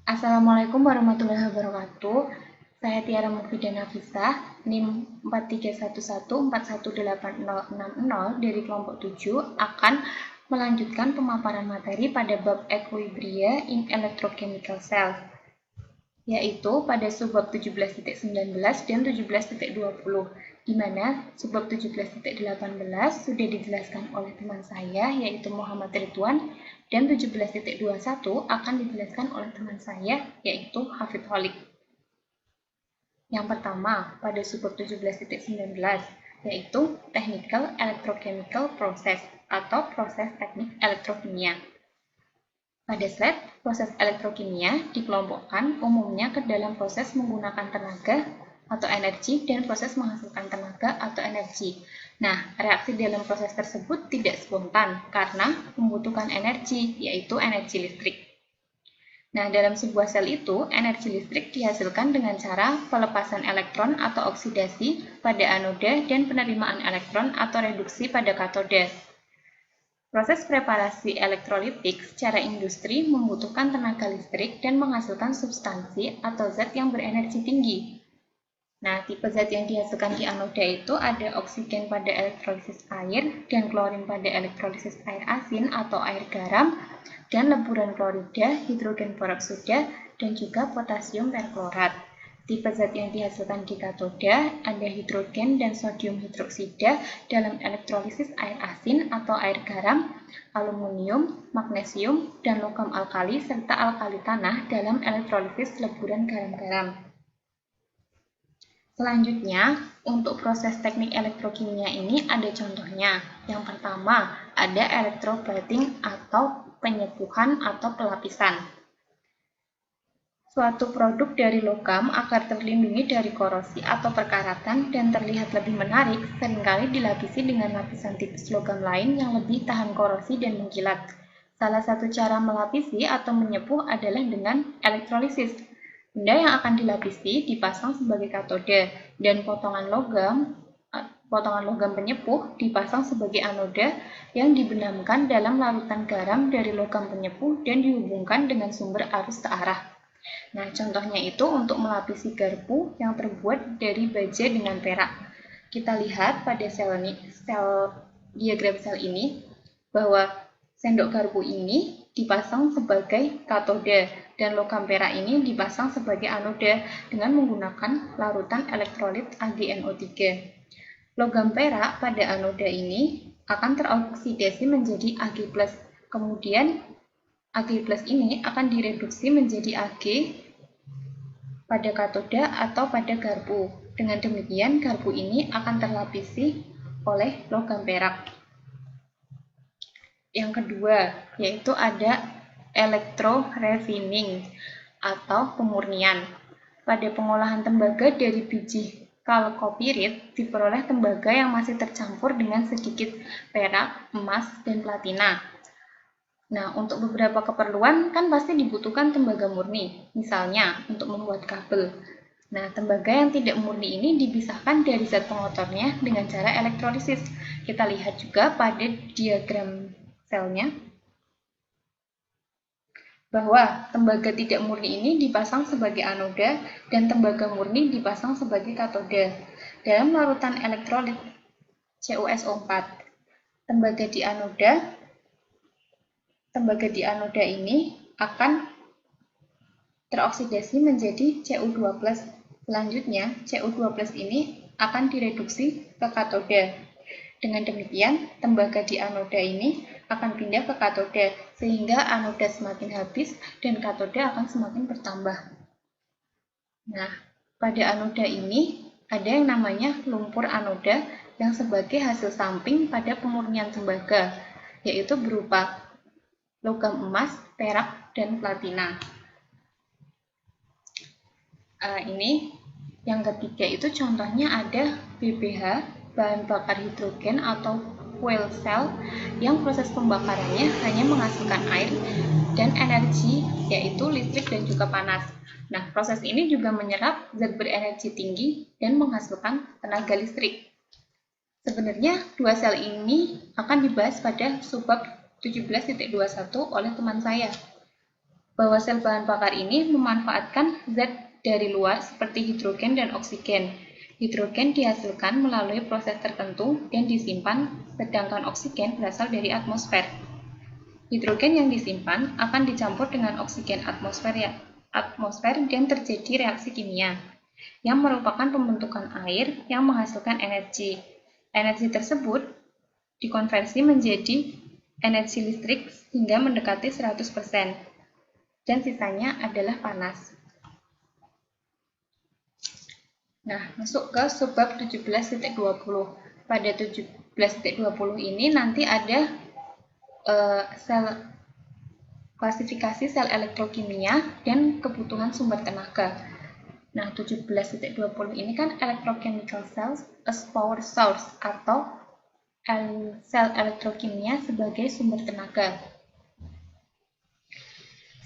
Assalamualaikum warahmatullahi wabarakatuh. Saya Tiara Mufida Nafisah, NIM 4311418060 dari kelompok 7 akan melanjutkan pemaparan materi pada bab equilibria in electrochemical cell, yaitu pada subbab 17.19 dan 17.20, di mana subbab 17.18 sudah dijelaskan oleh teman saya, yaitu Muhammad Ridwan, dan 17.21 akan dijelaskan oleh teman saya, yaitu Hafid Holik. Yang pertama, pada subbab 17.19, yaitu Technical Electrochemical Process atau proses teknik elektrokimia. Pada slide, proses elektrokimia dikelompokkan umumnya ke dalam proses menggunakan tenaga atau energi dan proses menghasilkan tenaga atau energi. Nah, reaksi dalam proses tersebut tidak spontan karena membutuhkan energi, yaitu energi listrik. Nah, dalam sebuah sel itu, energi listrik dihasilkan dengan cara pelepasan elektron atau oksidasi pada anoda dan penerimaan elektron atau reduksi pada katoda. Proses preparasi elektrolitik secara industri membutuhkan tenaga listrik dan menghasilkan substansi atau zat yang berenergi tinggi. Nah, tipe zat yang dihasilkan di anoda itu ada oksigen pada elektrolisis air dan klorin pada elektrolisis air asin atau air garam, dan leburan klorida, hidrogen peroksida, dan juga potasium perklorat. Tipe zat yang dihasilkan di katoda ada hidrogen dan sodium hidroksida dalam elektrolisis air asin atau air garam, aluminium, magnesium, dan logam alkali serta alkali tanah dalam elektrolisis leburan garam-garam. Selanjutnya, untuk proses teknik elektrokimia ini ada contohnya. Yang pertama, ada electroplating atau penyepuhan atau pelapisan. Suatu produk dari logam agar terlindungi dari korosi atau perkaratan dan terlihat lebih menarik, seringkali dilapisi dengan lapisan tipis logam lain yang lebih tahan korosi dan mengkilat. Salah satu cara melapisi atau menyepuh adalah dengan elektrolisis. Benda yang akan dilapisi dipasang sebagai katoda dan potongan logam penyepuh dipasang sebagai anoda yang dibenamkan dalam larutan garam dari logam penyepuh dan dihubungkan dengan sumber arus searah. Nah, contohnya itu untuk melapisi garpu yang terbuat dari baja dengan perak. Kita lihat pada diagram sel ini bahwa sendok garpu ini dipasang sebagai katoda dan logam perak ini dipasang sebagai anoda dengan menggunakan larutan elektrolit AgNO3. Logam perak pada anoda ini akan teroksidasi menjadi Ag+. Kemudian Ag+ ini akan direduksi menjadi Ag pada katoda atau pada garpu. Dengan demikian, garpu ini akan terlapisi oleh logam perak. Yang kedua, yaitu ada electrorefining atau pemurnian. Pada pengolahan tembaga dari biji kalkopirit, diperoleh tembaga yang masih tercampur dengan sedikit perak, emas, dan platina. Nah, untuk beberapa keperluan kan pasti dibutuhkan tembaga murni, misalnya untuk membuat kabel. Nah, tembaga yang tidak murni ini dipisahkan dari zat pengotornya dengan cara elektrolisis. Kita lihat juga pada diagram selnya bahwa tembaga tidak murni ini dipasang sebagai anoda dan tembaga murni dipasang sebagai katoda. Dalam larutan elektrolit CuSO4, tembaga di anoda ini akan teroksidasi menjadi Cu2+. Selanjutnya, Cu2+ ini akan direduksi ke katoda. Dengan demikian, tembaga di anoda ini akan pindah ke katoda, sehingga anoda semakin habis dan katoda akan semakin bertambah. Nah, pada anoda ini ada yang namanya lumpur anoda yang sebagai hasil samping pada pemurnian tembaga, yaitu berupa logam emas, perak, dan platina. Ini yang ketiga itu contohnya ada BBH, bahan bakar hidrogen atau fuel cell yang proses pembakarannya hanya menghasilkan air dan energi, yaitu listrik dan juga panas. Nah, proses ini juga menyerap zat berenergi tinggi dan menghasilkan tenaga listrik. Sebenarnya dua sel ini akan dibahas pada subbab 17.21 oleh teman saya. bahwa sel bahan bakar ini memanfaatkan zat dari luar seperti hidrogen dan oksigen. Hidrogen dihasilkan melalui proses tertentu dan disimpan, sedangkan oksigen berasal dari atmosfer. Hidrogen yang disimpan akan dicampur dengan oksigen atmosfer dan terjadi reaksi kimia, yang merupakan pembentukan air yang menghasilkan energi. Energi tersebut dikonversi menjadi energi listrik hingga mendekati 100%, dan sisanya adalah panas. Nah, masuk ke subbab 17.20. Pada 17.20 ini nanti ada klasifikasi sel elektrokimia dan kebutuhan sumber tenaga. Nah, 17.20 ini kan electrochemical cells as power source atau sel elektrokimia sebagai sumber tenaga.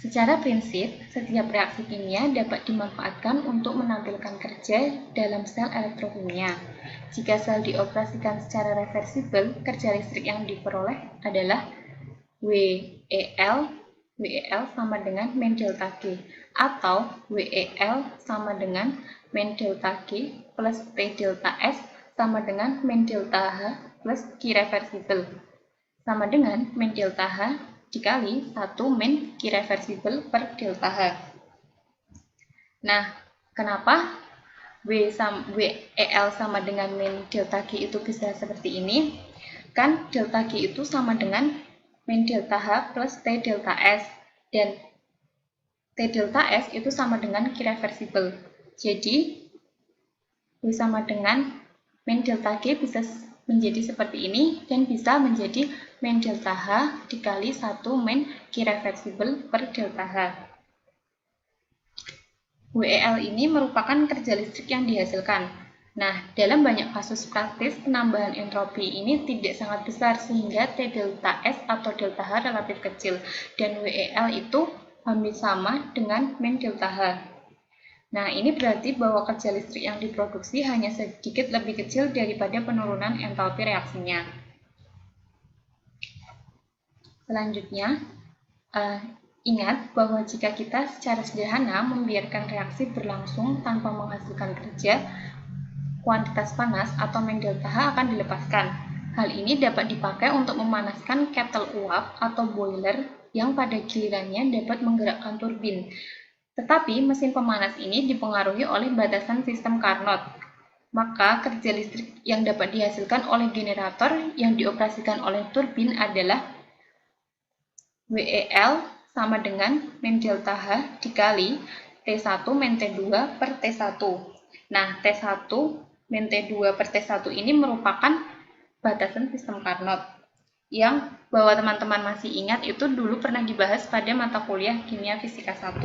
Secara prinsip, setiap reaksi kimia dapat dimanfaatkan untuk menampilkan kerja dalam sel elektrokimia. Jika sel dioperasikan secara reversibel, kerja listrik yang diperoleh adalah WEL sama dengan min delta G, atau WEL sama dengan min delta G plus T delta S sama dengan min delta H plus Q reversibel, sama dengan min delta H dikali 1 min Q reversibel per delta H. Nah, kenapa WEL sama dengan min delta G itu bisa seperti ini? Kan delta G itu sama dengan min delta H plus T delta S, dan T delta S itu sama dengan Q reversibel. Jadi, W sama dengan min delta G bisa menjadi seperti ini, dan bisa menjadi min delta H dikali 1 min Q reversibel per delta H. WEL ini merupakan kerja listrik yang dihasilkan. Nah, dalam banyak kasus praktis, penambahan entropi ini tidak sangat besar sehingga T delta S atau delta H relatif kecil, dan WEL itu hampir sama dengan min delta H. Nah, ini berarti bahwa kerja listrik yang diproduksi hanya sedikit lebih kecil daripada penurunan entalpi reaksinya. Selanjutnya, ingat bahwa jika kita secara sederhana membiarkan reaksi berlangsung tanpa menghasilkan kerja, kuantitas panas atau min delta H akan dilepaskan. Hal ini dapat dipakai untuk memanaskan kettle uap atau boiler yang pada gilirannya dapat menggerakkan turbin. Tetapi mesin pemanas ini dipengaruhi oleh batasan sistem Carnot. Maka kerja listrik yang dapat dihasilkan oleh generator yang dioperasikan oleh turbin adalah WEL sama dengan min delta H dikali T1 min T2 per T1. Nah, T1 min T2 per T1 ini merupakan batasan sistem Carnot, yang bahwa teman-teman masih ingat itu dulu pernah dibahas pada mata kuliah Kimia Fisika 1.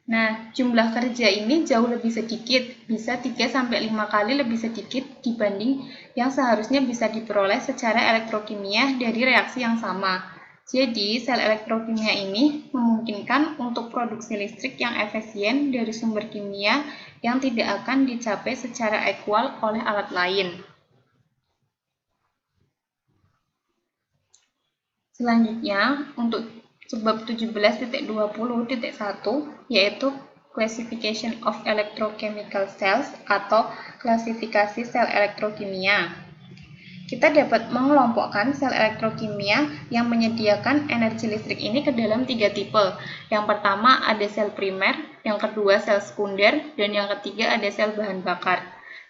Nah, jumlah kerja ini jauh lebih sedikit, bisa 3-5 kali lebih sedikit dibanding yang seharusnya bisa diperoleh secara elektrokimia dari reaksi yang sama. Jadi, sel elektrokimia ini memungkinkan untuk produksi listrik yang efisien dari sumber kimia yang tidak akan dicapai secara equal oleh alat lain. Selanjutnya, untuk subbab 17.20.1 yaitu Classification of Electrochemical Cells atau klasifikasi sel elektrokimia. Kita dapat mengelompokkan sel elektrokimia yang menyediakan energi listrik ini ke dalam 3 tipe. Yang pertama ada sel primer, yang kedua sel sekunder, dan yang ketiga ada sel bahan bakar.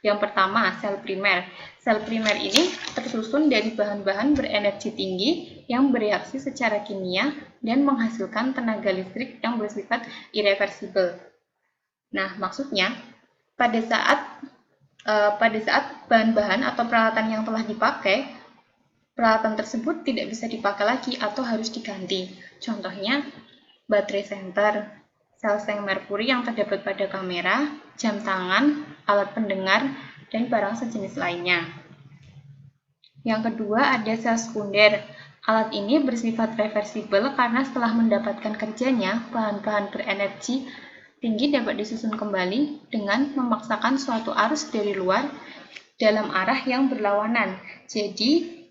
Yang pertama, sel primer. Sel primer ini tersusun dari bahan-bahan berenergi tinggi yang bereaksi secara kimia dan menghasilkan tenaga listrik yang bersifat irreversibel. Nah, maksudnya pada saat bahan-bahan atau peralatan yang telah dipakai, peralatan tersebut tidak bisa dipakai lagi atau harus diganti. Contohnya, baterai senter, sel seng merkuri yang terdapat pada kamera, jam tangan, alat pendengar, dan barang sejenis lainnya. Yang kedua ada sel sekunder. Alat ini bersifat reversibel karena setelah mendapatkan kerjanya, bahan-bahan berenergi tinggi dapat disusun kembali dengan memaksakan suatu arus dari luar dalam arah yang berlawanan. Jadi,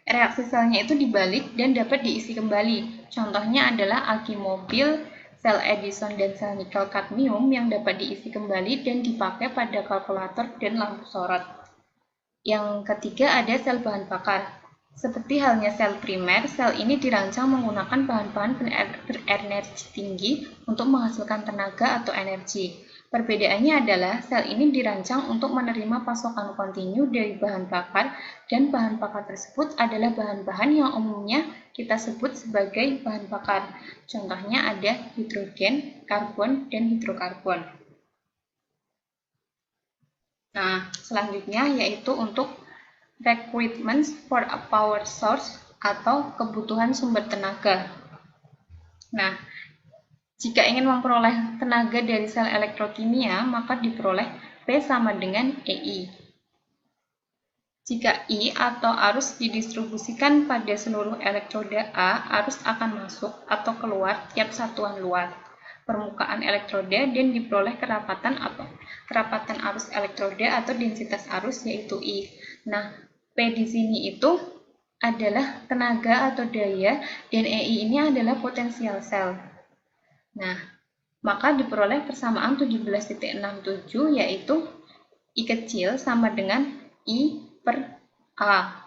reaksi selnya itu dibalik dan dapat diisi kembali. Contohnya adalah aki mobil, sel Edison dan sel nikel kadmium yang dapat diisi kembali dan dipakai pada kalkulator dan lampu sorot. Yang ketiga ada sel bahan bakar. Seperti halnya sel primer, sel ini dirancang menggunakan bahan-bahan berenergi tinggi untuk menghasilkan tenaga atau energi. Perbedaannya adalah sel ini dirancang untuk menerima pasokan kontinu dari bahan bakar dan bahan bakar tersebut adalah bahan-bahan yang umumnya kita sebut sebagai bahan bakar. Contohnya ada hidrogen, karbon, dan hidrokarbon. Nah, selanjutnya yaitu untuk requirements for a power source atau kebutuhan sumber tenaga. Nah, jika ingin memperoleh tenaga dari sel elektrokimia, maka diperoleh P sama dengan EI. Jika I atau arus didistribusikan pada seluruh elektroda A, arus akan masuk atau keluar tiap satuan luas permukaan elektroda dan diperoleh kerapatan arus elektroda atau densitas arus yaitu I. Nah, P di sini itu adalah tenaga atau daya dan EI ini adalah potensial sel. Nah, maka diperoleh persamaan 17,67 yaitu I kecil sama dengan I per A.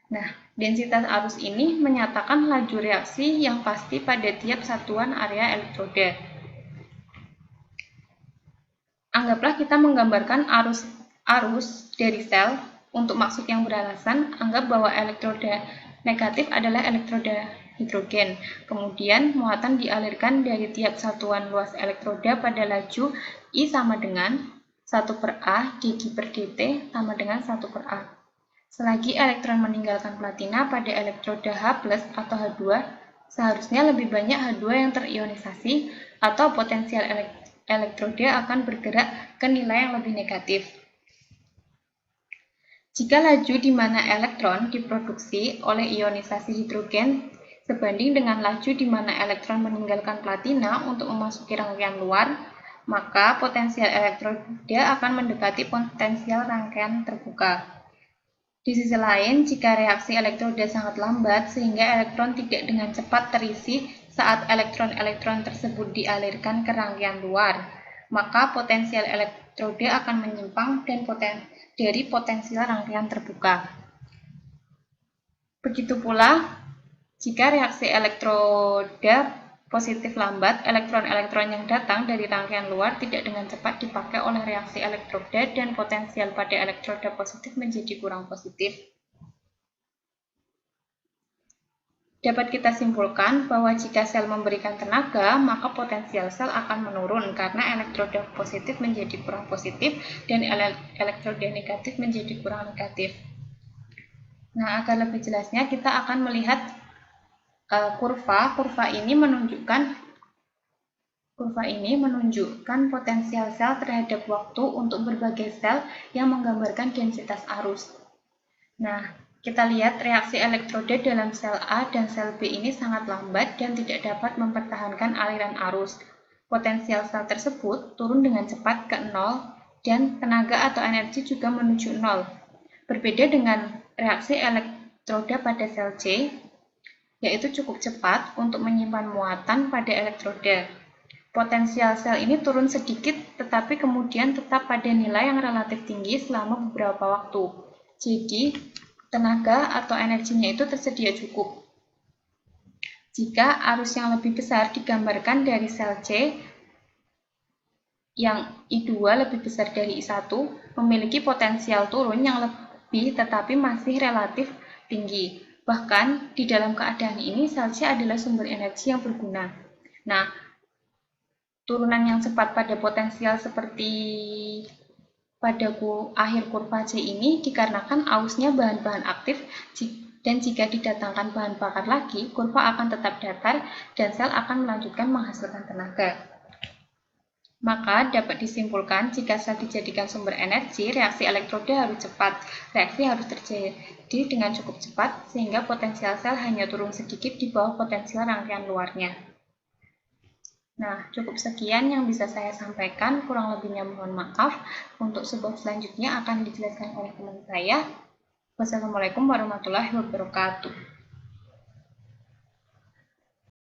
Nah, densitas arus ini menyatakan laju reaksi yang pasti pada tiap satuan area elektroda. Anggaplah kita menggambarkan arus dari sel. Untuk maksud yang beralasan, anggap bahwa elektroda negatif adalah elektroda hidrogen. Kemudian muatan dialirkan dari tiap satuan luas elektroda pada laju I sama dengan 1 per A dG per dt sama dengan 1 per A. Selagi elektron meninggalkan platina pada elektroda H+ atau H2, seharusnya lebih banyak H2 yang terionisasi atau potensial elektroda akan bergerak ke nilai yang lebih negatif. Jika laju di mana elektron diproduksi oleh ionisasi hidrogen sebanding dengan laju di mana elektron meninggalkan platina untuk memasuki rangkaian luar, maka potensial elektroda akan mendekati potensial rangkaian terbuka. Di sisi lain, jika reaksi elektroda sangat lambat sehingga elektron tidak dengan cepat terisi saat elektron-elektron tersebut dialirkan ke rangkaian luar, maka potensial elektroda akan menyimpang dan dari potensial rangkaian terbuka. Begitu pula, jika reaksi elektroda positif lambat, elektron-elektron yang datang dari rangkaian luar tidak dengan cepat dipakai oleh reaksi elektroda dan potensial pada elektroda positif menjadi kurang positif. Dapat kita simpulkan bahwa jika sel memberikan tenaga, maka potensial sel akan menurun karena elektroda positif menjadi kurang positif dan elektroda negatif menjadi kurang negatif. Nah, agar lebih jelasnya kita akan melihat kurva ini menunjukkan potensial sel terhadap waktu untuk berbagai sel yang menggambarkan densitas arus. Nah, kita lihat reaksi elektroda dalam sel A dan sel B ini sangat lambat dan tidak dapat mempertahankan aliran arus. Potensial sel tersebut turun dengan cepat ke 0 dan tenaga atau energi juga menuju 0. Berbeda dengan reaksi elektroda pada sel C, yaitu cukup cepat untuk menyimpan muatan pada elektroda. Potensial sel ini turun sedikit tetapi kemudian tetap pada nilai yang relatif tinggi selama beberapa waktu. Jadi, tenaga atau energinya itu tersedia cukup. Jika arus yang lebih besar digambarkan dari sel C, yang I2 lebih besar dari I1, memiliki potensial turun yang lebih tetapi masih relatif tinggi. Bahkan, di dalam keadaan ini, sel C adalah sumber energi yang berguna. Nah, turunan yang cepat pada potensial seperti pada akhir kurva C ini dikarenakan ausnya bahan-bahan aktif dan jika didatangkan bahan bakar lagi, kurva akan tetap datar dan sel akan melanjutkan menghasilkan tenaga. Maka dapat disimpulkan jika sel dijadikan sumber energi, reaksi elektroda harus cepat. Reaksi harus terjadi dengan cukup cepat sehingga potensial sel hanya turun sedikit di bawah potensial rangkaian luarnya. Nah, cukup sekian yang bisa saya sampaikan, kurang lebihnya mohon maaf. Untuk sebab selanjutnya akan dijelaskan oleh teman saya. Wassalamualaikum warahmatullahi wabarakatuh.